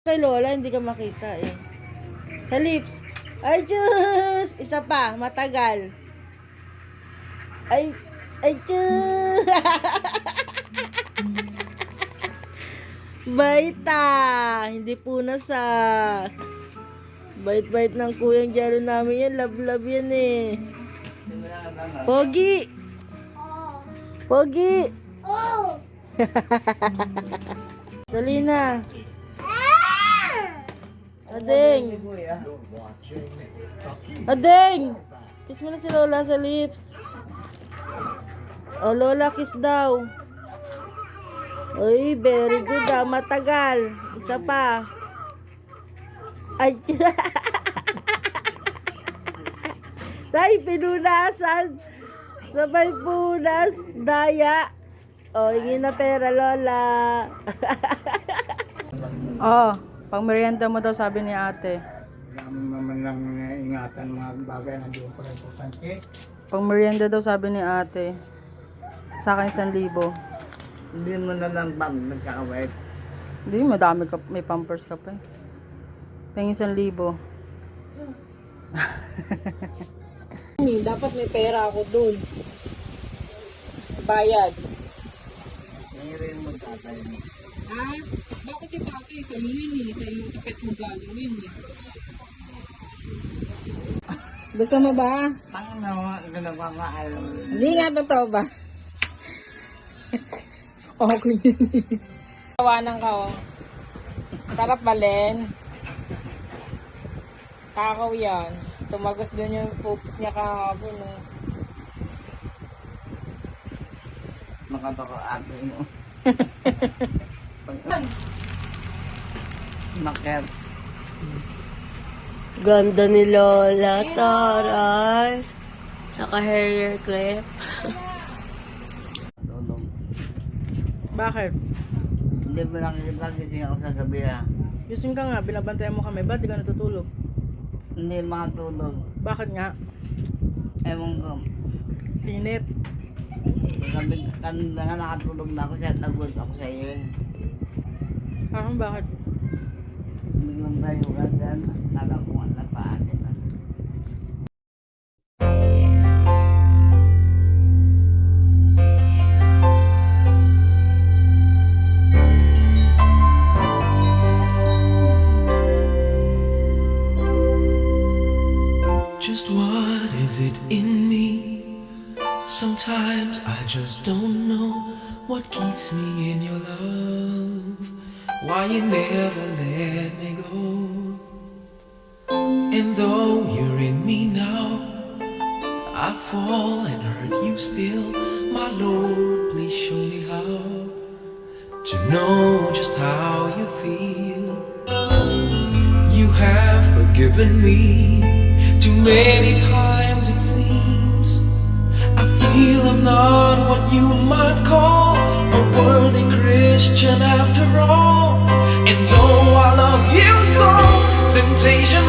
Kay Lola, hindi ka makita eh. Sa lips. Ay, Diyos! Isa pa, matagal. Ay, Diyos! Baita! Hindi po nasa. Bait-bait ng kuyang Jero namin yan. Love-love yan eh. Pogi! Pogi! Dali na. Adeng! Adeng! Kiss mo na si Lola sa lips. Oh, Lola, kiss daw. Uy, very good ah. Matagal. Isa pa. Ay, Tay, pinunasan. Sabay punas. Daya. Oh, hingi na pera, Lola. Oh, pang merienda mo daw sabi ni ate. Kami naman lang ingatan mga bagay na di ko pala importante. Pang merienda daw sabi ni ate. Sa akin 1,000. Hindi mo na lang bang nagkakawait. Hindi, madami ka, may pampers ka pa eh. Pengin 1,000. Dapat may pera ako dun. Bayad. Nangyari yung magkakay mo. Ha? Bakit si tatay sa yun eh? Sa iyo, sa pet mo galing yun eh. Gusto mo ba? Ang nawa, nagpapaalam. Hindi nga totoo ba? Okay yun eh. Tawanan ka oh. Sarap ba, Len? Kakaw yan. Tumagos dun yung poops niya kahapon eh. Makatako ate mo. Maker. Ganda ni Lola, taray. Saka hair clip. Tulog. Bakit? Hindi mo lang gising ako sa gabi ha. Gising ka nga, binabantayan mo kami. Ba't di ka natutulog? Hindi makatulog. Bakit nga? Ewan ko. Pinit. Pagkabi nga nakatulog na ako siya, nagod ako sa iyo. Bakit? Biglang tayo ka dyan. Kala ko nga na paano na. Just what is it in me? Sometimes I just don't know what keeps me in your love. Why you never let me go. And though you're in me now, I fall and hurt you still. My Lord, please show me how to know just how you feel. You have forgiven me too many times it seems. I feel I'm not what you might call a worthy Christian after all. And though I love you so, temptation